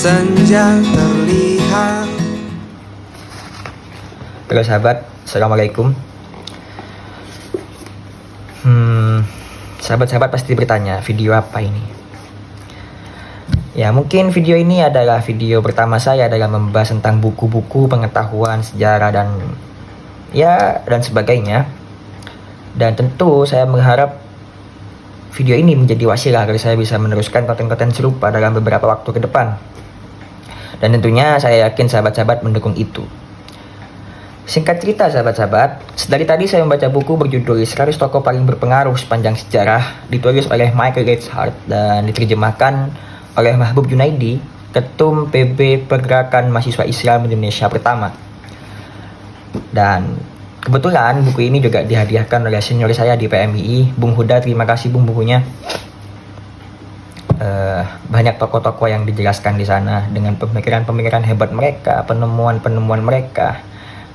senja terlihat. Halo sahabat, assalamualaikum. Sahabat-sahabat pasti bertanya, video apa ini? Ya, mungkin video ini adalah video pertama saya dalam membahas tentang buku-buku, pengetahuan, sejarah, dan sebagainya. Dan tentu saya berharap video ini menjadi wasilah agar saya bisa meneruskan konten-konten serupa dalam beberapa waktu ke depan. Dan tentunya saya yakin sahabat-sahabat mendukung itu. Singkat cerita sahabat-sahabat, dari tadi saya membaca buku berjudul 100 Tokoh Paling Berpengaruh Sepanjang Sejarah, ditulis oleh Michael Leitshard dan diterjemahkan oleh Mahbub Junaidi, Ketum PB Pergerakan Mahasiswa Islam Indonesia Pertama. Dan kebetulan buku ini juga dihadiahkan oleh senior saya di PMII, Bung Huda. Terima kasih Bung bukunya. Banyak tokoh-tokoh yang dijelaskan di sana dengan pemikiran-pemikiran hebat mereka, penemuan-penemuan mereka.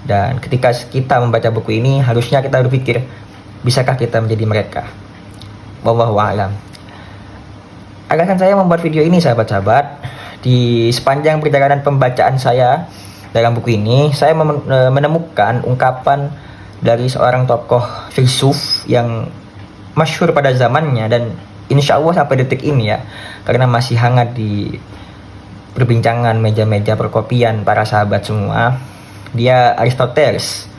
Dan ketika kita membaca buku ini, harusnya kita berpikir, bisakah kita menjadi mereka? Wallahu a'lam. Alasan saya membuat video ini sahabat-sahabat, di sepanjang perjalanan pembacaan saya dalam buku ini, saya menemukan ungkapan dari seorang tokoh filsuf yang masyhur pada zamannya dan insya Allah sampai detik ini ya, karena masih hangat di perbincangan meja-meja perkopian para sahabat semua. Dia Aristoteles.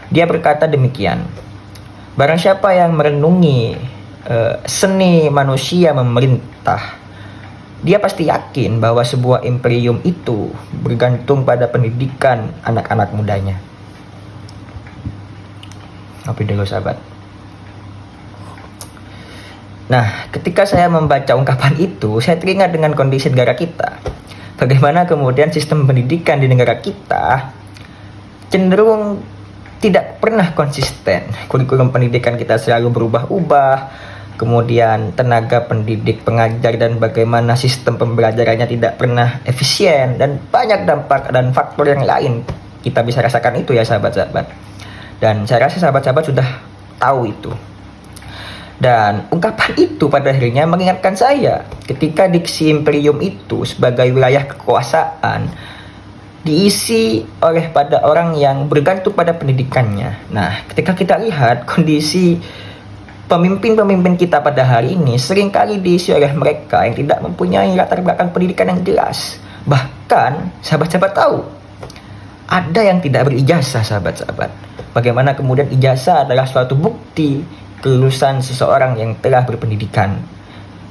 Dia berkata demikian: barang siapa yang merenungi seni manusia memerintah, dia pasti yakin bahwa sebuah imperium itu bergantung pada pendidikan anak-anak mudanya. Ngopi dulu sahabat. Nah, ketika saya membaca ungkapan itu, saya teringat dengan kondisi negara kita. Bagaimana kemudian sistem pendidikan di negara kita cenderung tidak pernah konsisten. Kurikulum pendidikan kita selalu berubah-ubah. Kemudian tenaga pendidik, pengajar, dan bagaimana sistem pembelajarannya tidak pernah efisien. Dan banyak dampak dan faktor yang lain. Kita bisa rasakan itu ya sahabat-sahabat. Dan saya rasa sahabat-sahabat sudah tahu itu. Dan ungkapan itu pada akhirnya mengingatkan saya ketika diksi imperium itu sebagai wilayah kekuasaan diisi oleh pada orang yang bergantung pada pendidikannya. Nah, ketika kita lihat kondisi pemimpin-pemimpin kita pada hari ini seringkali diisi oleh mereka yang tidak mempunyai latar belakang pendidikan yang jelas. Bahkan sahabat-sahabat tahu, ada yang tidak berijazah sahabat-sahabat. Bagaimana kemudian ijazah adalah suatu bukti kelulusan seseorang yang telah berpendidikan,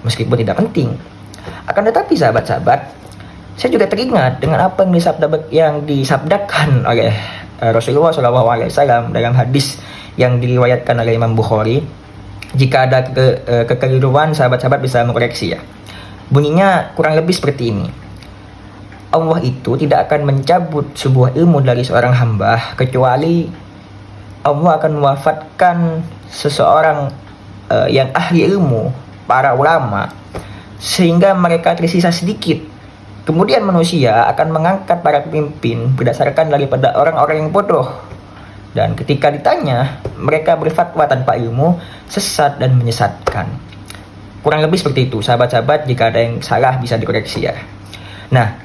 meskipun tidak penting. Akan tetapi sahabat-sahabat, saya juga teringat dengan apa yang disabdakan oleh Rasulullah SAW dalam hadis yang diriwayatkan oleh Imam Bukhari. Jika ada kekeliruan, sahabat-sahabat bisa mengkoreksi ya. Bunyinya kurang lebih seperti ini: Allah itu tidak akan mencabut sebuah ilmu dari seorang hamba kecuali Allah akan mewafatkan seseorang yang ahli ilmu, para ulama, sehingga mereka tersisa sedikit. Kemudian manusia akan mengangkat para pemimpin berdasarkan daripada orang-orang yang bodoh. Dan ketika ditanya, mereka berfatwa tanpa ilmu, sesat dan menyesatkan. Kurang lebih seperti itu sahabat-sahabat. Jika ada yang salah bisa dikoreksi ya. Nah,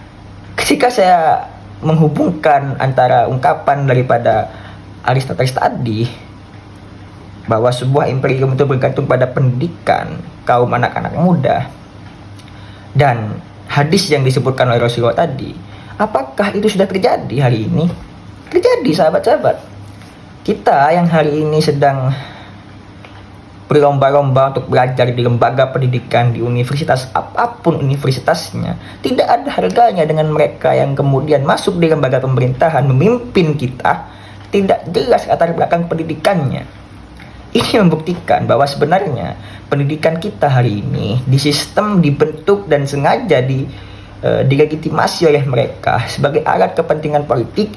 ketika saya menghubungkan antara ungkapan daripada Aristoteles tadi, bahwa sebuah imperium itu bergantung pada pendidikan kaum anak-anak muda, dan hadis yang disebutkan oleh Rasulullah tadi, apakah itu sudah terjadi hari ini? Terjadi sahabat-sahabat. Kita yang hari ini sedang berlomba-lomba untuk belajar di lembaga pendidikan di universitas apapun universitasnya, tidak ada harganya dengan mereka yang kemudian masuk di lembaga pemerintahan memimpin kita, tidak jelas latar belakang pendidikannya. Ini membuktikan bahwa sebenarnya pendidikan kita hari ini di sistem dibentuk dan sengaja dilegitimasi oleh mereka sebagai alat kepentingan politik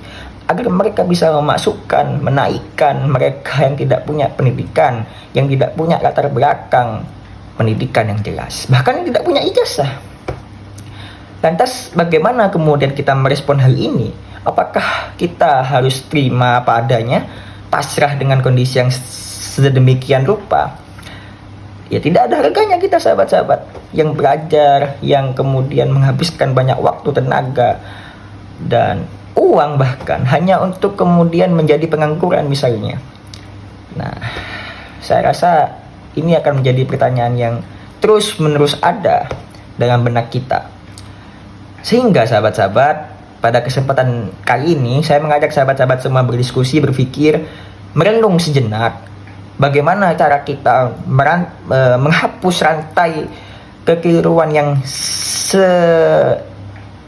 agar mereka bisa memasukkan, menaikkan mereka yang tidak punya pendidikan, yang tidak punya latar belakang pendidikan yang jelas, bahkan yang tidak punya ijazah. Lantas bagaimana kemudian kita merespon hal ini? Apakah kita harus terima apa adanya, pasrah dengan kondisi yang sedemikian rupa? ya tidak ada harganya kita sahabat-sahabat yang belajar, yang kemudian menghabiskan banyak waktu, tenaga, dan uang bahkan hanya untuk kemudian menjadi pengangguran misalnya. Nah, saya rasa ini akan menjadi pertanyaan yang terus-menerus ada dalam benak kita. Sehingga sahabat-sahabat, pada kesempatan kali ini saya mengajak sahabat-sahabat semua berdiskusi, berpikir, merenung sejenak bagaimana cara kita menghapus rantai kekeliruan yang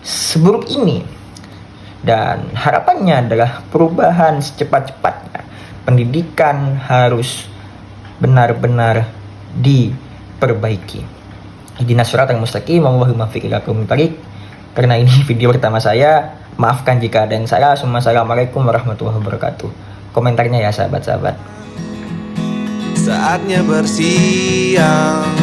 seburuk ini. Dan harapannya adalah perubahan secepat-cepatnya. Pendidikan harus benar-benar diperbaiki. Ihdinas siratal mustaqim, Allahumma fiqh lakum tarik. Karena ini video pertama saya, maafkan jika ada yang salah. Assalamualaikum warahmatullahi wabarakatuh. Komentarnya ya sahabat-sahabat. Saatnya bersiang.